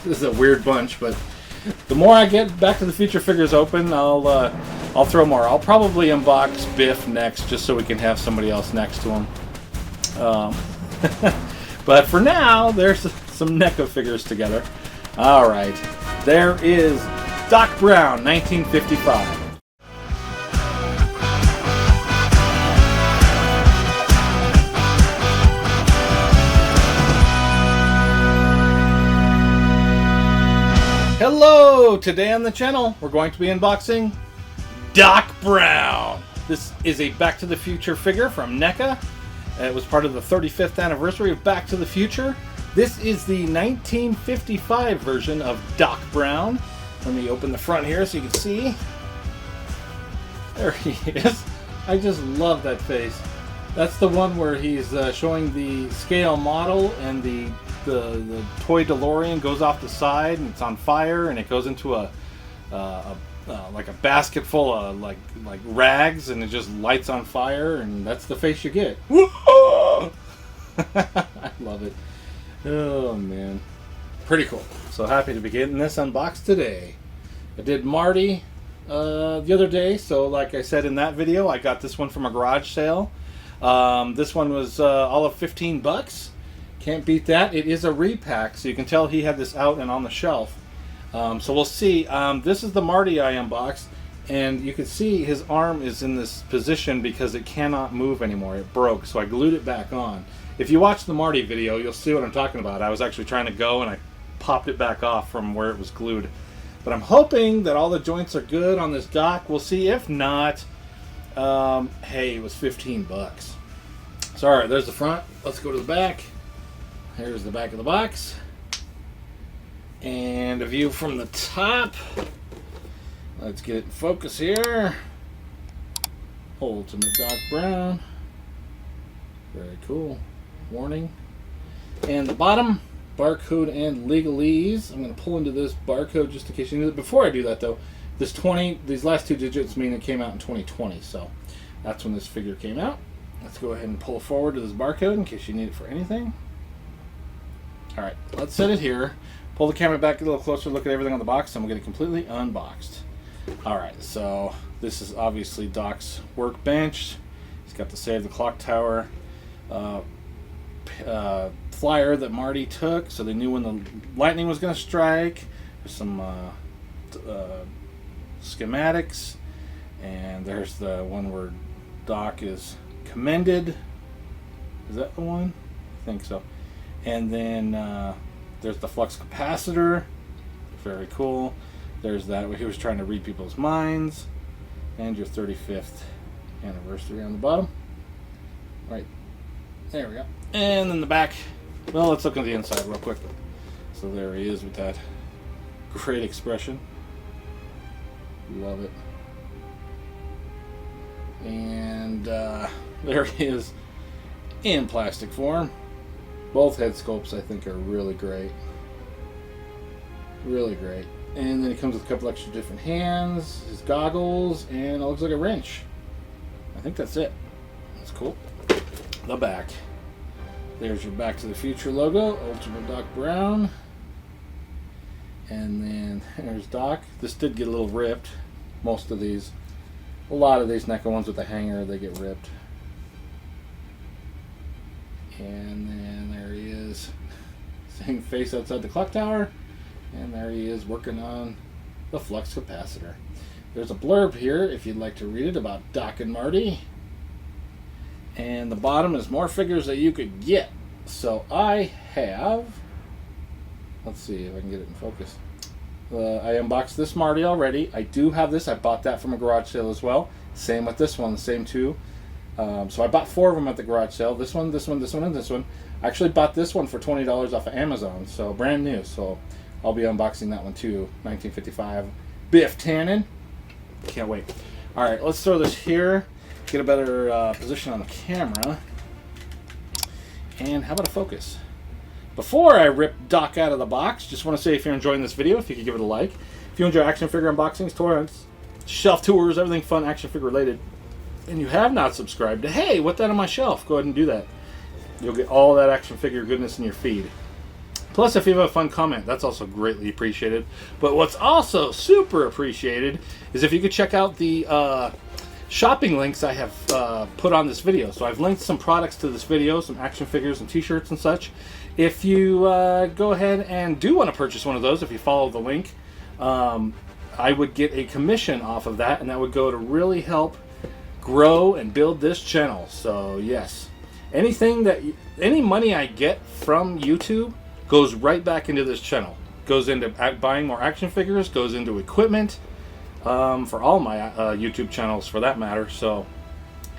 This is a weird bunch, but the more I get Back to the Future figures open, I'll throw more. I'll probably unbox Biff next, just so we can have somebody else next to him. But for now, there's some NECA figures together. All right, there is Doc Brown, 1955. Hello! Today on the channel, we're going to be unboxing Doc Brown. This is a Back to the Future figure from NECA. It was part of the 35th anniversary of Back to the Future. This is the 1955 version of Doc Brown. Let me open the front here so you can see. There he is. I just love that face. That's the one where he's showing the scale model, and the toy DeLorean goes off the side and it's on fire, and it goes into like a basket full of like rags, and it just lights on fire, and that's the face you get. I love it. Oh man, pretty cool. So happy to be getting this unboxed today. I did Marty the other day, so like I said in that video, I got this one from a garage sale. This one was all of $15. Can't beat that. It is a repack, so you can tell he had this out and on the shelf. So we'll see. This is the Marty I unboxed, and you can see his arm is in this position because it cannot move anymore. It broke, so I glued it back on. If you watch the Marty video, you'll see what I'm talking about. I was actually trying to go, and I popped it back off from where it was glued. But I'm hoping that all the joints are good on this Doc. We'll see. If not, hey, it was $15. So alright, there's the front. Let's go to the back. Here's the back of the box. And a view from the top. Let's get it in focus here. Ultimate Doc Brown. Very cool. Warning. And the bottom, barcode and legalese. I'm going to pull into this barcode just in case you need it. Before I do that though, this 20, these last two digits mean it came out in 2020. So that's when this figure came out. Let's go ahead and pull forward to this barcode in case you need it for anything. Alright, let's set it here. Pull the camera back a little closer, look at everything on the box, and we'll get it completely unboxed. Alright, so this is obviously Doc's workbench. He's got the Save the Clock Tower flyer that Marty took, so they knew when the lightning was going to strike. There's some schematics, and there's the one where Doc is commended. Is that the one? I think so. And then there's the flux capacitor. Very cool. There's that where he was trying to read people's minds. And your 35th anniversary on the bottom. Right. There we go. And then the back. Well, let's look at the inside real quick. So there he is with that great expression. Love it. And there he is in plastic form. Both head sculpts I think are really great. Really great. And then it comes with a couple extra different hands, his goggles, and it looks like a wrench. I think that's it. That's cool. The back. There's your Back to the Future logo, Ultimate Doc Brown. And then there's Doc. This did get a little ripped. Most of these. A lot of these NECA ones with the hanger, they get ripped. And then there he is, same face outside the clock tower, and there he is working on the flux capacitor. There's a blurb here if you'd like to read it about Doc and Marty. And the bottom is more figures that you could get. So I have, let's see if I can get it in focus. I unboxed this Marty already. I do have this. I bought that from a garage sale as well. Same with this one, the same two. So I bought 4 of them at the garage sale. This one, this one, this one, and this one. I actually bought this one for $20 off of Amazon, so brand new. So I'll be unboxing that one too. 1955 Biff Tannen. Can't wait. All right, let's throw this here. Get a better position on the camera. And how about a focus? Before I rip Doc out of the box, just want to say if you're enjoying this video, if you could give it a like. If you enjoy action figure unboxings, tours, shelf tours, everything fun action figure related, and you have not subscribed to Hey, What That on My Shelf, go ahead and do that. You'll get all that action figure goodness in your feed. Plus, if you have a fun comment, that's also greatly appreciated. But what's also super appreciated is if you could check out the shopping links I have put on this video. So I've linked some products to this video, some action figures and t-shirts and such. If you go ahead and do want to purchase one of those, if you follow the link, I would get a commission off of that, and that would go to really help grow and build this channel. So yes, any money I get from YouTube goes right back into this channel. Goes into buying more action figures, goes into equipment, for all my YouTube channels for that matter. So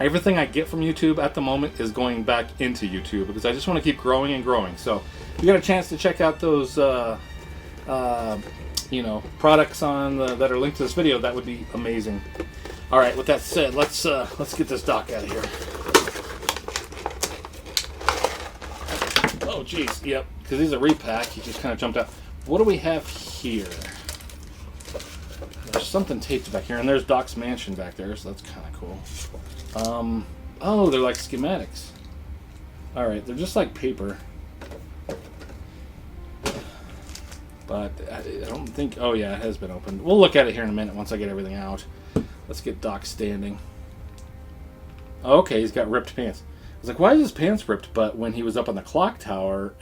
everything I get from YouTube at the moment is going back into YouTube because I just want to keep growing and growing. So if you get a chance to check out those products on that are linked to this video, that would be amazing. All right, with that said, let's get this dock out of here. Oh geez, yep, because he's a repack. He just kind of jumped out. What do we have here? There's something taped back here, and there's Doc's mansion back there, so that's kind of cool. Oh, they're like schematics. All right, they're just like paper. But I don't think... Oh, yeah, it has been opened. We'll look at it here in a minute once I get everything out. Let's get Doc standing. Oh, okay, he's got ripped pants. I was like, why is his pants ripped? But when he was up on the clock tower,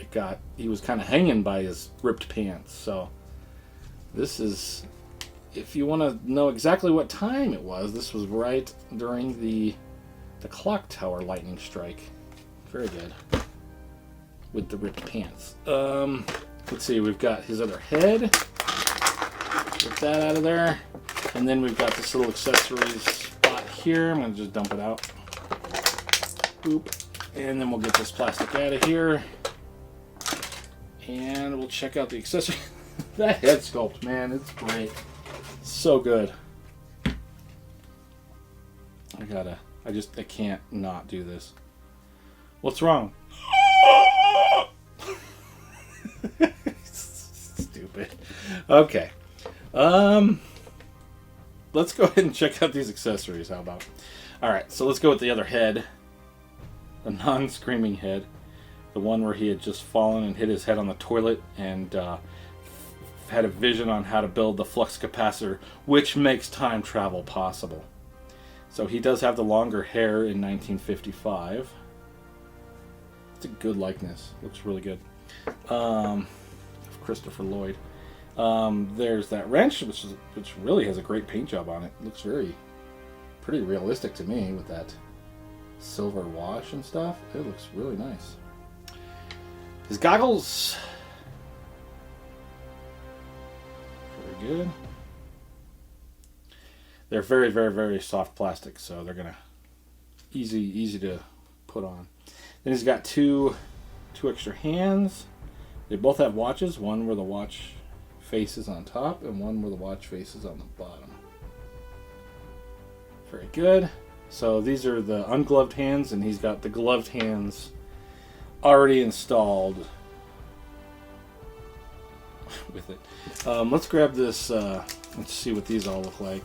he was kind of hanging by his ripped pants. So this is... If you want to know exactly what time it was, this was right during the clock tower lightning strike. Very good. With the ripped pants. Let's see, we've got his other head. Get that out of there. And then we've got this little accessories spot here. I'm going to just dump it out. Boop. And then we'll get this plastic out of here. And we'll check out the accessory. That head sculpt, man, it's great. So good. I can't not do this. What's wrong? Stupid. Okay. Let's go ahead and check out these accessories. How about? Alright, so let's go with the other head. The non-screaming head. The one where he had just fallen and hit his head on the toilet and had a vision on how to build the flux capacitor, which makes time travel possible. So he does have the longer hair in 1955. It's a good likeness. Looks really good. Of Christopher Lloyd. There's that wrench, which really has a great paint job on it. Looks pretty realistic to me with that silver wash and stuff. It looks really nice. His goggles. Very good. They're very, very, very soft plastic, so they're gonna easy to put on. Then he's got two extra hands. They both have watches. One where the watch face is on top, and one where the watch face is on the bottom. Very good. So these are the ungloved hands, and he's got the gloved hands already installed with it. Let's grab this. Let's see what these all look like.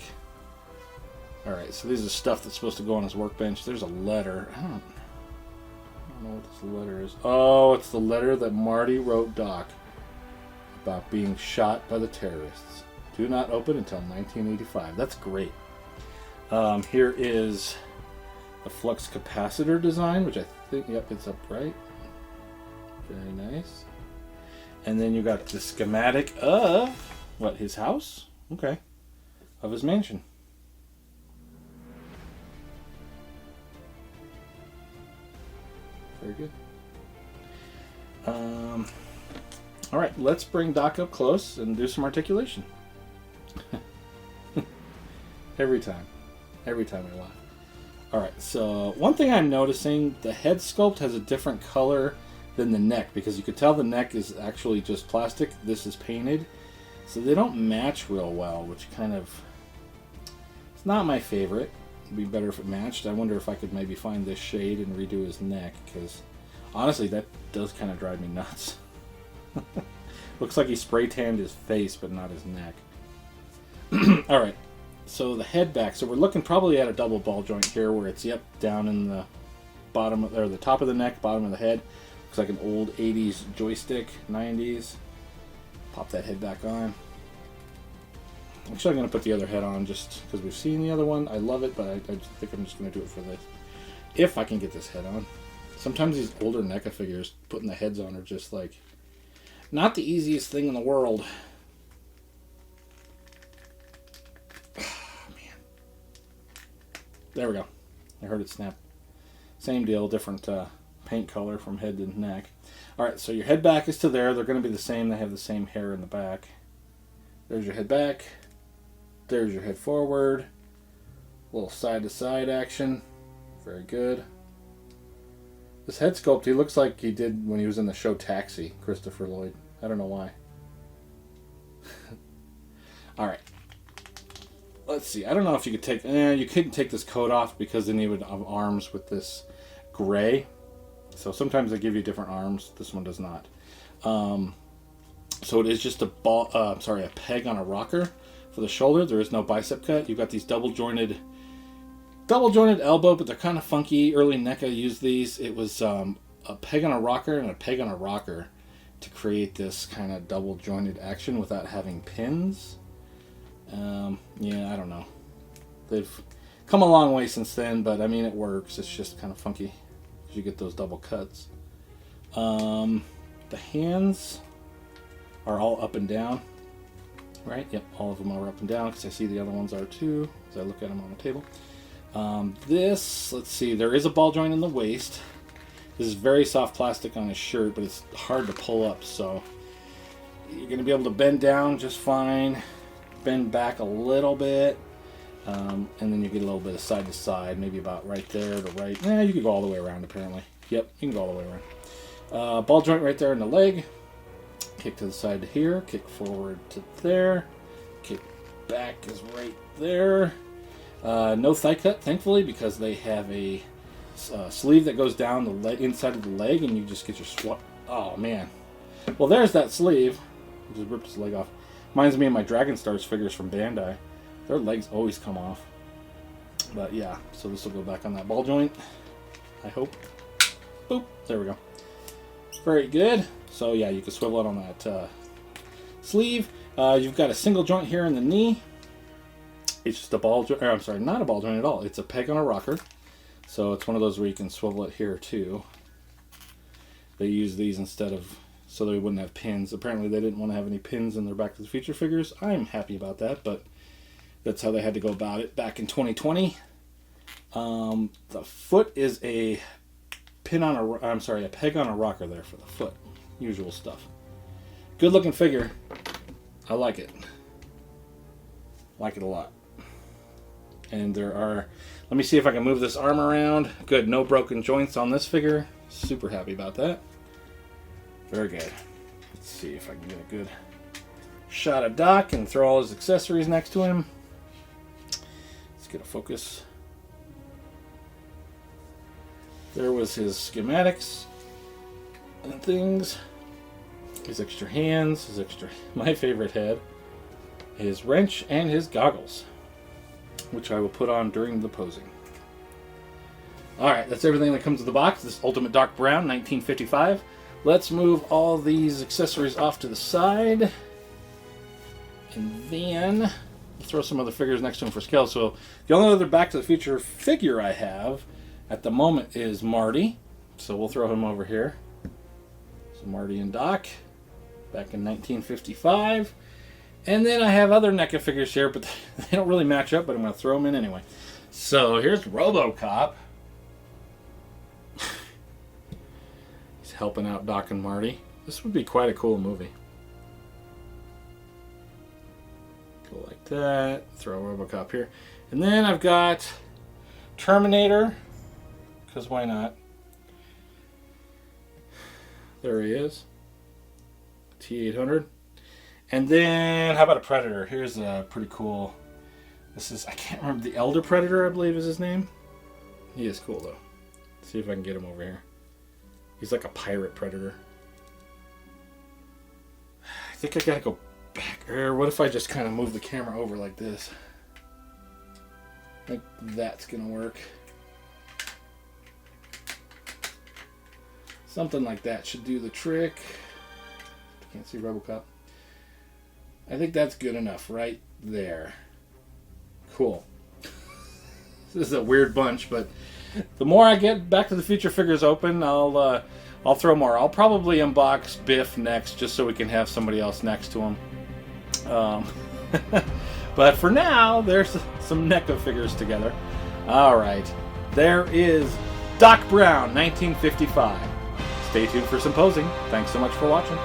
Alright, so these are stuff that's supposed to go on his workbench. There's a letter. I don't know what this letter is. Oh, it's the letter that Marty wrote Doc about being shot by the terrorists. Do not open until 1985. That's great. Here is the flux capacitor design, which I think, yep, it's upright. Very nice. And then you got the schematic of, what, his house? Okay. Of his mansion. Very good. All right, let's bring Doc up close and do some articulation. Every time I laugh. All right, so one thing I'm noticing, the head sculpt has a different color than the neck, because you could tell the neck is actually just plastic. This is painted, so they don't match real well, which kind of, it's not my favorite. It'd be better if it matched. I wonder if I could maybe find this shade and redo his neck, because honestly that does kind of drive me nuts. Looks like he spray tanned his face but not his neck. Alright, so the head back, so we're looking probably at a double ball joint here where it's, yep, down in the bottom, or the top of the neck, bottom of the head. Looks like an old 80s joystick, 90s. Pop that head back on. Actually, I'm going to put the other head on just because we've seen the other one. I love it, but I think I'm just going to do it for this. If I can get this head on. Sometimes these older NECA figures, putting the heads on are just like, not the easiest thing in the world. Oh, man. There we go. I heard it snap. Same deal, different paint color from head to neck. Alright, so your head back is to there. They're going to be the same. They have the same hair in the back. There's your head back. There's your head forward. A little side-to-side action. Very good. This head sculpt, he looks like he did when he was in the show Taxi, Christopher Lloyd. I don't know why. Alright. Let's see. I don't know if you could take... you couldn't take this coat off because then you would have arms with this gray. So sometimes they give you different arms. This one does not. So it is just a peg on a rocker for the shoulder. There is no bicep cut. You've got these double jointed elbow, but they're kind of funky. Early NECA used these. It was a peg on a rocker and a peg on a rocker to create this kind of double jointed action without having pins. Yeah, I don't know. They've come a long way since then, but I mean it works. It's just kind of funky because you get those double cuts. The hands are all up and down, right? Yep, all of them are up and down because I see the other ones are too as I look at them on the table. Let's see, there is a ball joint in the waist. This is very soft plastic on his shirt, but it's hard to pull up, so you're going to be able to bend down just fine, bend back a little bit, and then you get a little bit of side to side, maybe about right there to right. You can go all the way around apparently. Yep, you can go all the way around. Ball joint right there in the leg. Kick to the side to here, kick forward to there, kick back is right there. No thigh cut, thankfully, because they have a sleeve that goes down the leg, inside of the leg, and you just get your swap. Oh, man. Well, there's that sleeve. I just ripped his leg off. Reminds me of my Dragon Stars figures from Bandai. Their legs always come off. But, yeah, so this will go back on that ball joint, I hope. Boop. There we go. Very good. So, yeah, you can swivel it on that sleeve. You've got a single joint here in the knee. It's just a ball joint, or I'm sorry, not a ball joint at all. It's a peg on a rocker. So it's one of those where you can swivel it here too. They use these instead of, so they wouldn't have pins. Apparently they didn't want to have any pins in their Back to the Future figures. I'm happy about that, but that's how they had to go about it back in 2020. The foot is a peg on a rocker there for the foot. Usual stuff. Good looking figure. I like it. Like it a lot. And there are, let me see if I can move this arm around. Good, no broken joints on this figure. Super happy about that. Very good. Let's see if I can get a good shot of Doc and throw all his accessories next to him. Let's get a focus. There was his schematics and things. His extra hands, my favorite head, his wrench, and his goggles, which I will put on during the posing. Alright, that's everything that comes with the box. This Ultimate Doc Brown, 1955. Let's move all these accessories off to the side. And then throw some other figures next to him for scale. So the only other Back to the Future figure I have at the moment is Marty. So we'll throw him over here. So Marty and Doc, back in 1955. And then I have other NECA figures here, but they don't really match up, but I'm going to throw them in anyway. So here's RoboCop. He's helping out Doc and Marty. This would be quite a cool movie. Go like that. Throw RoboCop here. And then I've got Terminator, because why not? There he is. T-800. And then, how about a Predator? Here's a pretty cool, this is, I can't remember, the Elder Predator, I believe is his name. He is cool, though. Let's see if I can get him over here. He's like a pirate predator. I think I gotta go back. Or what if I just kind of move the camera over like this? I think that's gonna work. Something like that should do the trick. Can't see RoboCop. I think that's good enough right there. Cool. This is a weird bunch, but the more I get Back to the Future figures open, I'll throw more. I'll probably unbox Biff next, just so we can have somebody else next to him. But for now, there's some NECA figures together. All right, there is Doc Brown, 1955. Stay tuned for some posing. Thanks so much for watching.